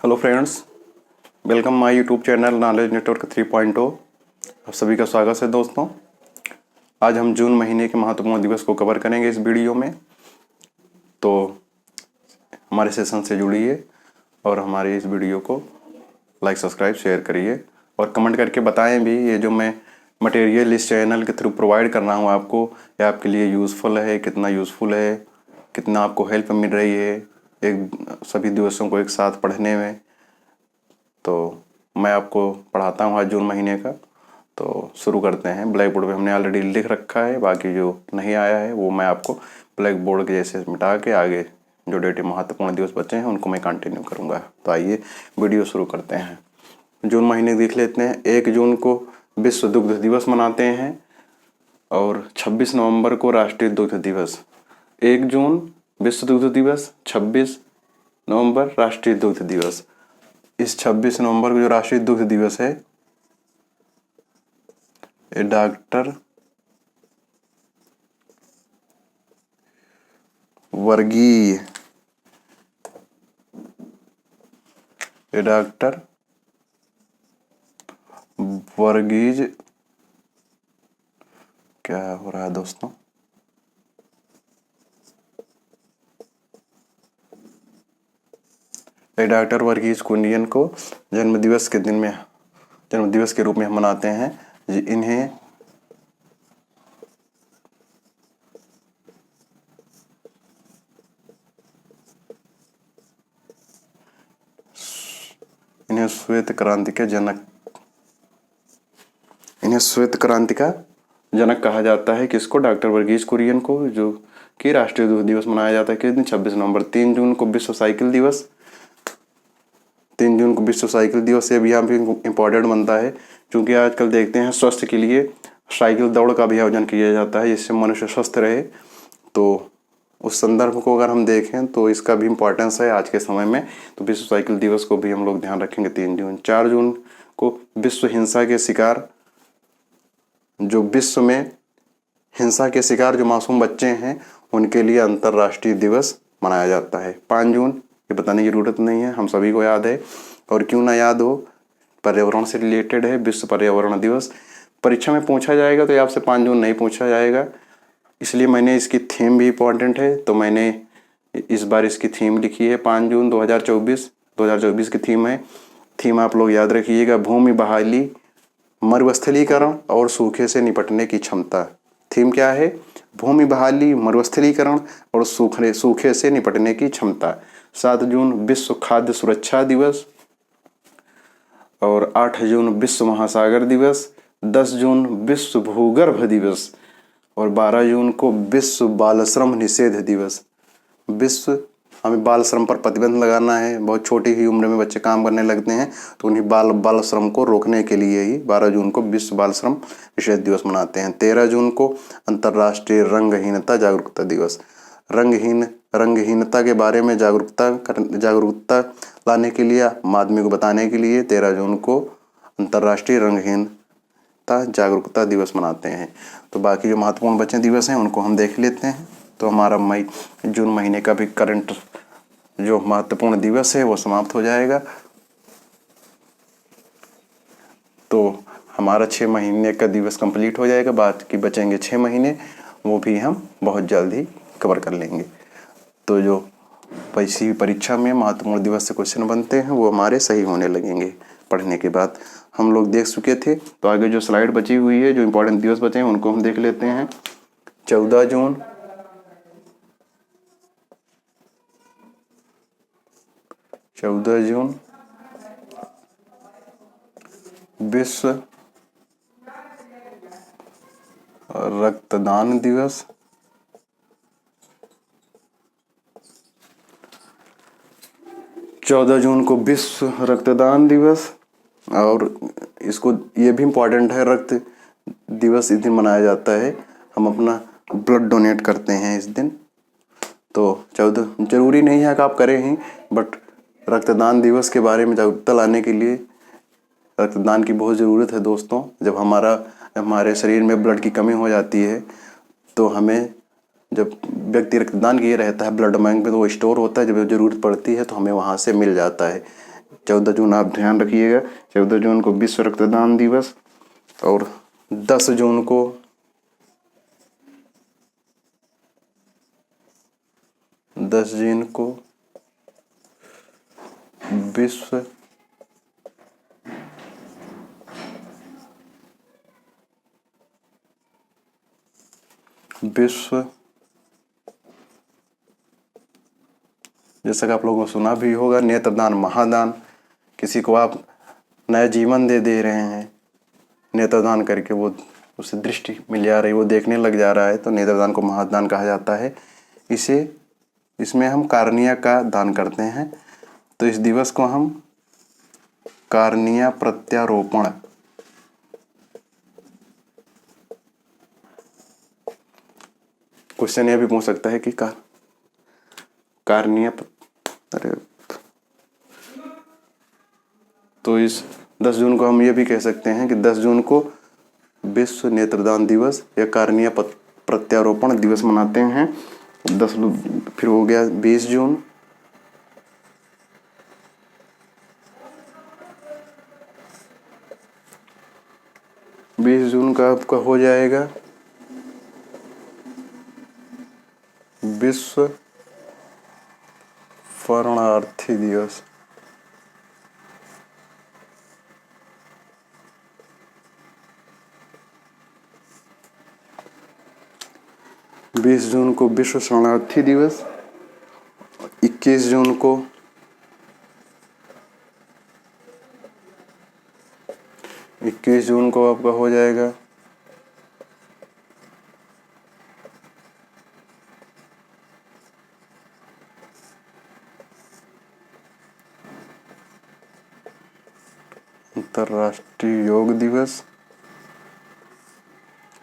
Hello friends, welcome my YouTube channel knowledge network 3.0। आप सभी का स्वागत है दोस्तों। आज हम जून महीने के महत्वपूर्ण दिवस को कवर करेंगे इस वीडियो में। तो हमारे सेशन से जुड़िए और हमारे इस वीडियो को लाइक सब्सक्राइब शेयर करिए और कमेंट करके बताएं भी ये जो मैं मटेरियल इस चैनल के थ्रू प्रोवाइड कर रहा हूँ आपको, ये आपके लिए यूज़फुल है, कितना यूज़फुल है, कितना आपको हेल्प मिल रही है एक सभी दिवसों को एक साथ पढ़ने में। तो मैं आपको पढ़ाता हूँ आज जून महीने का। तो शुरू करते हैं। ब्लैक बोर्ड पे हमने ऑलरेडी लिख रखा है, बाकी जो नहीं आया है वो मैं आपको ब्लैक बोर्ड के जैसे मिटा के आगे जो डेट महत्वपूर्ण दिवस बचे हैं उनको मैं कंटिन्यू करूँगा। तो आइए वीडियो शुरू करते हैं। जून महीने देख लेते हैं। 1 जून को विश्व दुग्ध दिवस मनाते हैं और 26 नवंबर को राष्ट्रीय दुग्ध दिवस। 1 जून विश्व दुग्ध दिवस, 26 नवंबर राष्ट्रीय दुग्ध दिवस। इस 26 नवंबर को जो राष्ट्रीय दुग्ध दिवस है, ये डॉक्टर वर्गीज क्या हो रहा है दोस्तों, डॉक्टर वर्गीज कुरियन को जन्मदिवस के रूप में हम मनाते हैं। इन्हें श्वेत क्रांति का जनक कहा जाता है। किसको? डॉक्टर वर्गीज कुरियन को, जो कि राष्ट्रीय दुग्ध दिवस मनाया जाता है किस दिन? 26 नवंबर। 3 जून को विश्व साइकिल दिवस। 3 जून को विश्व साइकिल दिवस ये अभियान भी इम्पोर्टेंट बनता है, क्योंकि आजकल देखते हैं स्वास्थ्य के लिए साइकिल दौड़ का भी आयोजन किया जाता है जिससे मनुष्य स्वस्थ रहे। तो उस संदर्भ को अगर हम देखें तो इसका भी इम्पोर्टेंस है आज के समय में। तो विश्व साइकिल दिवस को भी हम लोग ध्यान रखेंगे 3 जून। 4 जून को विश्व हिंसा के शिकार जो मासूम बच्चे हैं उनके लिए अंतर्राष्ट्रीय दिवस मनाया जाता है। 5 जून, ये बताने की जरूरत नहीं है, हम सभी को याद है, और क्यों ना याद हो, पर्यावरण से रिलेटेड है। विश्व पर्यावरण दिवस परीक्षा में पूछा जाएगा तो आपसे 5 जून नहीं पूछा जाएगा, इसलिए मैंने इसकी थीम भी इम्पोर्टेंट है तो मैंने इस बार इसकी थीम लिखी है 5 जून 2024 की थीम है। थीम आप लोग याद रखिएगा, भूमि बहाली, मरुस्थलीकरण और सूखे से निपटने की क्षमता। थीम क्या है? भूमि बहाली, मरुस्थलीकरण और सूखे से निपटने की क्षमता। 7 जून विश्व खाद्य सुरक्षा दिवस और 8 जून विश्व महासागर दिवस। 10 जून विश्व भूगर्भ दिवस और 12 जून को विश्व बाल श्रम निषेध दिवस। हमें बाल श्रम पर प्रतिबंध लगाना है। बहुत छोटी ही उम्र में बच्चे काम करने लगते हैं, तो उन्हें बाल श्रम को रोकने के लिए ही 12 जून को विश्व बाल श्रम निषेध दिवस मनाते हैं। 13 जून को अंतर्राष्ट्रीय रंगहीनता जागरूकता दिवस। रंगहीनता के बारे में जागरूकता लाने के लिए, आदमी को बताने के लिए 13 जून को अंतर्राष्ट्रीय रंगहीनता जागरूकता दिवस मनाते हैं। तो बाकी जो महत्वपूर्ण बचे दिवस हैं उनको हम देख लेते हैं। तो हमारा जून महीने का भी करंट जो महत्वपूर्ण दिवस है वो समाप्त हो जाएगा। तो हमारा 6 महीने का दिवस कंप्लीट हो जाएगा, बाकी बचेंगे 6 महीने, वो भी हम बहुत जल्द ही कवर कर लेंगे। तो जो परीक्षा में महत्वपूर्ण दिवस से क्वेश्चन बनते हैं वो हमारे सही होने लगेंगे पढ़ने के बाद। हम लोग देख चुके थे, तो आगे जो स्लाइड बची हुई है, जो इम्पोर्टेंट दिवस बचे हैं उनको हम देख लेते हैं। 14 जून विश्व रक्तदान दिवस। 14 जून को विश्व रक्तदान दिवस, और इसको ये भी इम्पोर्टेंट है, रक्त दिवस इस दिन मनाया जाता है। हम अपना ब्लड डोनेट करते हैं इस दिन। तो 14 जरूरी नहीं है कि आप करें ही, बट रक्तदान दिवस के बारे में जागरूकता लाने के लिए रक्तदान की बहुत ज़रूरत है दोस्तों। जब हमारे शरीर में ब्लड की कमी हो जाती है तो जब व्यक्ति रक्तदान किए रहता है ब्लड बैंक में, तो वो स्टोर होता है, जब ज़रूरत पड़ती है तो हमें वहाँ से मिल जाता है। 14 जून आप ध्यान रखिएगा, 14 जून को विश्व रक्तदान दिवस, और 10 जून को विश्व जैसा कि आप लोगों को सुना भी होगा, नेत्रदान महादान। किसी को आप नया जीवन दे रहे हैं नेत्रदान करके, वो उसे दृष्टि मिल जा रही, वो देखने लग जा रहा है, तो नेत्रदान को महादान कहा जाता है। इसमें हम कार्निया का दान करते हैं, तो इस दिवस को हम कार्निया प्रत्यारोपण, क्वेश्चन यह भी पूछ सकता है कि कार्निया, अरे तो इस 10 जून को हम ये भी कह सकते हैं कि 10 जून को विश्व नेत्रदान दिवस या कार्निया प्रत्यारोपण दिवस मनाते हैं। 10 फिर हो गया 20 जून, का आपका हो जाएगा विश्व शरणार्थी दिवस। बीस जून को विश्व शरणार्थी दिवस। 21 जून को आपका हो जाएगा अंतर्राष्ट्रीय योग दिवस।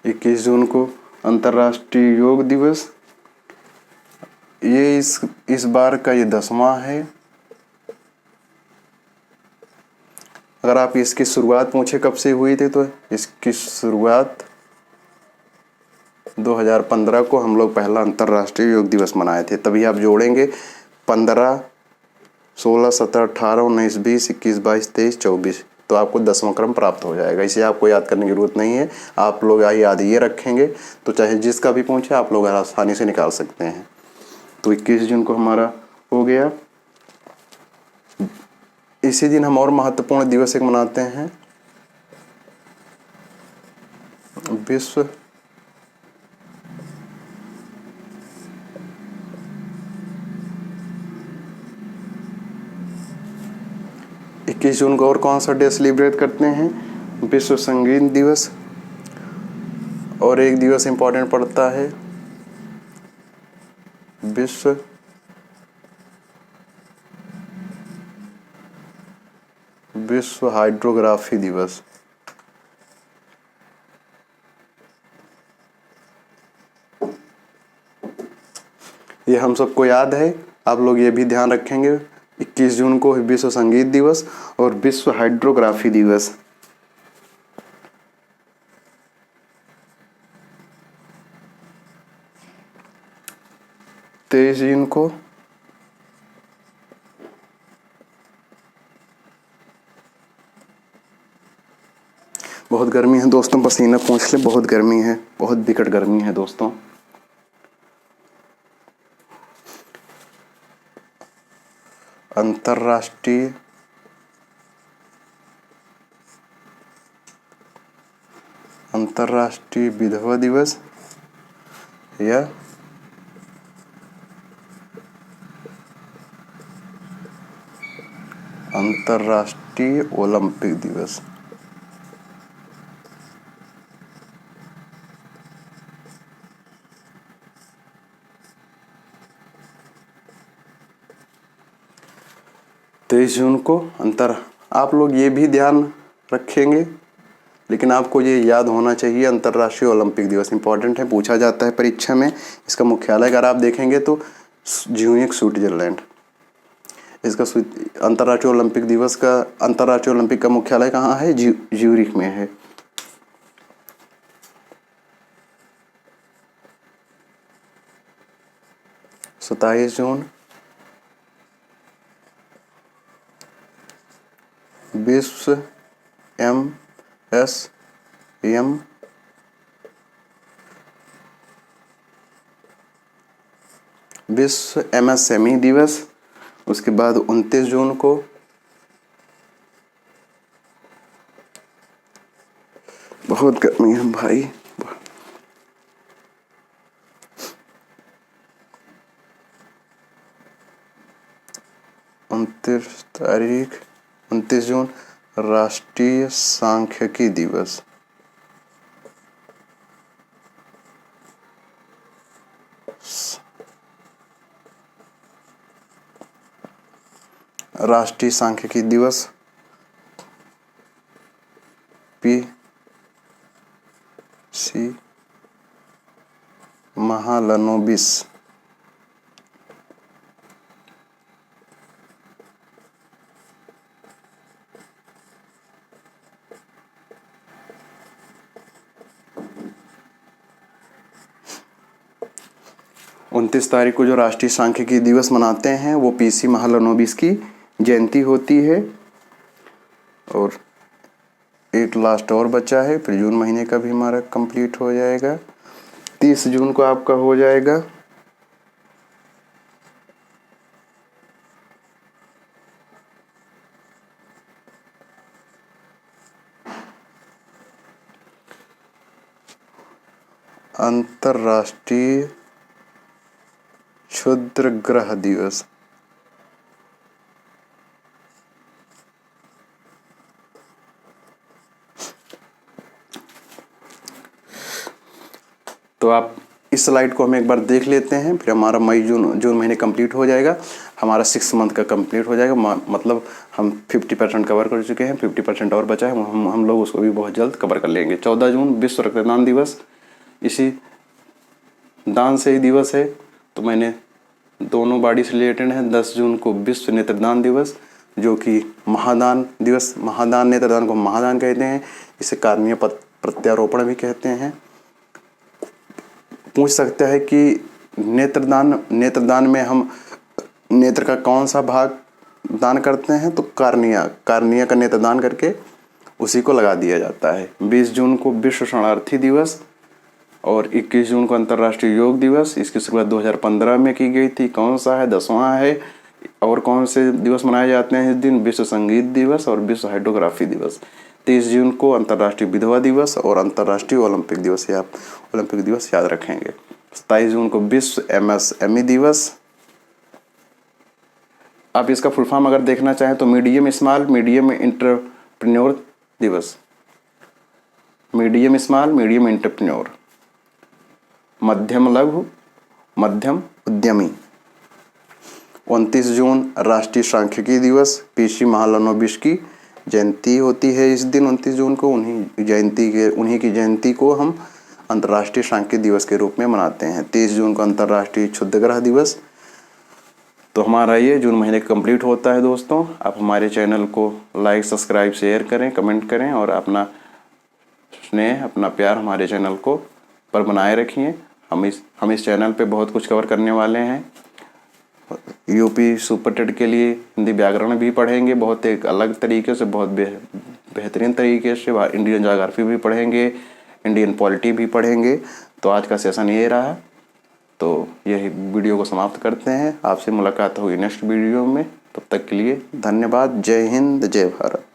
21 जून को अंतर्राष्ट्रीय योग दिवस। ये इस बार का ये 10वां है। अगर आप इसकी शुरुआत पूछे कब से हुई थी, तो इसकी शुरुआत 2015 को हम लोग पहला अंतर्राष्ट्रीय योग दिवस मनाए थे। तभी आप जोड़ेंगे 15, 16, 17, 18, 19, 20, 21, 22, 23, 24, तो आपको 10वां क्रम प्राप्त हो जाएगा। इसे आपको याद करने की जरूरत नहीं है, आप लोग याद ये रखेंगे तो चाहे जिसका भी पूछे आप लोग आसानी से निकाल सकते हैं। तो 21 जून को हमारा हो गया। इसी दिन हम और महत्वपूर्ण दिवस एक मनाते हैं, विश्व 21 जून को और कौन सा डे सेलिब्रेट करते हैं, विश्व संगीत दिवस। और एक दिवस इंपॉर्टेंट पड़ता है विश्व हाइड्रोग्राफी दिवस। ये हम सबको याद है, आप लोग ये भी ध्यान रखेंगे। 21 जून को विश्व संगीत दिवस और विश्व हाइड्रोग्राफी दिवस। 23 जून को बहुत गर्मी है दोस्तों, पसीना पोंछ ले, बहुत गर्मी है, बहुत विकट गर्मी है दोस्तों। अंतर्राष्ट्रीय विधवा दिवस या अंतर्राष्ट्रीय ओलंपिक दिवस। तेईस जून को आप लोग ये भी ध्यान रखेंगे, लेकिन आपको ये याद होना चाहिए, अंतर्राष्ट्रीय ओलंपिक दिवस इंपॉर्टेंट है, पूछा जाता है परीक्षा में। इसका मुख्यालय अगर आप देखेंगे तो ज्यूरिख स्विट्जरलैंड। इसका अंतर्राष्ट्रीय ओलंपिक का मुख्यालय कहाँ है, ज्यूरिख में है। विश्व MSME दिवस। उसके बाद 29 जून को बहुत गर्मी है भाई। 29 जून राष्ट्रीय सांख्यिकी दिवस। राष्ट्रीय सांख्यिकी दिवस PC महालनोबिस। उनतीस तारीख को जो राष्ट्रीय सांख्यिकी दिवस मनाते हैं वो PC महालनोबिस की जयंती होती है। और एक लास्ट और बचा है, फिर जून महीने का भी हमारा कंप्लीट हो जाएगा। 30 जून को आपका हो जाएगा अंतर्राष्ट्रीय क्षुद्रग्रह दिवस। तो आप इस स्लाइड को हम एक बार देख लेते हैं, फिर हमारा मई जून महीने कंप्लीट हो जाएगा। हमारा 6 मंथ का कंप्लीट हो जाएगा। मतलब हम 50% कवर कर चुके हैं, 50% और बचा है। हम लोग उसको भी बहुत जल्द कवर कर लेंगे। 14 जून विश्व रक्तदान दिवस। इसी दान से ही दिवस है, तो मैंने दोनों बॉडी से रिलेटेड है। 10 जून को विश्व नेत्रदान दिवस, जो कि महादान दिवस। महादान, नेत्रदान को महादान कहते हैं। इसे कार्नीय प्रत्यारोपण भी कहते हैं। पूछ सकता है कि नेत्रदान में हम नेत्र का कौन सा भाग दान करते हैं, तो कार्निया का नेत्रदान करके उसी को लगा दिया जाता है। 20 जून को विश्व शरणार्थी दिवस और 21 जून को अंतर्राष्ट्रीय योग दिवस। इसकी शुरुआत 2015 में की गई थी। कौन सा है? 10वां है। और कौन से दिवस मनाए जाते हैं इस दिन? विश्व संगीत दिवस और विश्व हाइड्रोग्राफी दिवस। 23 जून को अंतर्राष्ट्रीय विधवा दिवस और अंतर्राष्ट्रीय ओलंपिक दिवस। आप ओलंपिक दिवस याद रखेंगे। 27 जून को विश्व MSME दिवस। आप इसका फुल फॉर्म अगर देखना चाहें तो मीडियम स्मॉल मीडियम एंटरप्रेन्योर दिवस। मीडियम स्मॉल मीडियम एंटरप्रेन्योर, मध्यम लघु मध्यम उद्यमी। 29 जून राष्ट्रीय सांख्यिकी दिवस। PC महालनोबिस की जयंती होती है इस दिन 29 जून को। उन्हीं की जयंती को हम अंतर्राष्ट्रीय सांख्यिकी दिवस के रूप में मनाते हैं। 30 जून को अंतर्राष्ट्रीय क्षुद्रग्रह दिवस। तो हमारा ये जून महीने कंप्लीट होता है दोस्तों। आप हमारे चैनल को लाइक, सब्सक्राइब, शेयर करें, कमेंट करें और अपना स्नेह, अपना प्यार हमारे चैनल को पर बनाए रखिए। हम इस चैनल पे बहुत कुछ कवर करने वाले हैं। UP सुपर टेट के लिए हिंदी व्याकरण भी पढ़ेंगे, बहुत एक अलग तरीके से, बहुत बेहतरीन तरीके से। इंडियन ज्योग्राफी भी पढ़ेंगे, इंडियन पॉलिटी भी पढ़ेंगे। तो आज का सेशन ये रहा। तो यही वीडियो को समाप्त करते हैं। आपसे मुलाकात होगी नेक्स्ट वीडियो में। तब तक के लिए धन्यवाद। जय हिंद, जय भारत।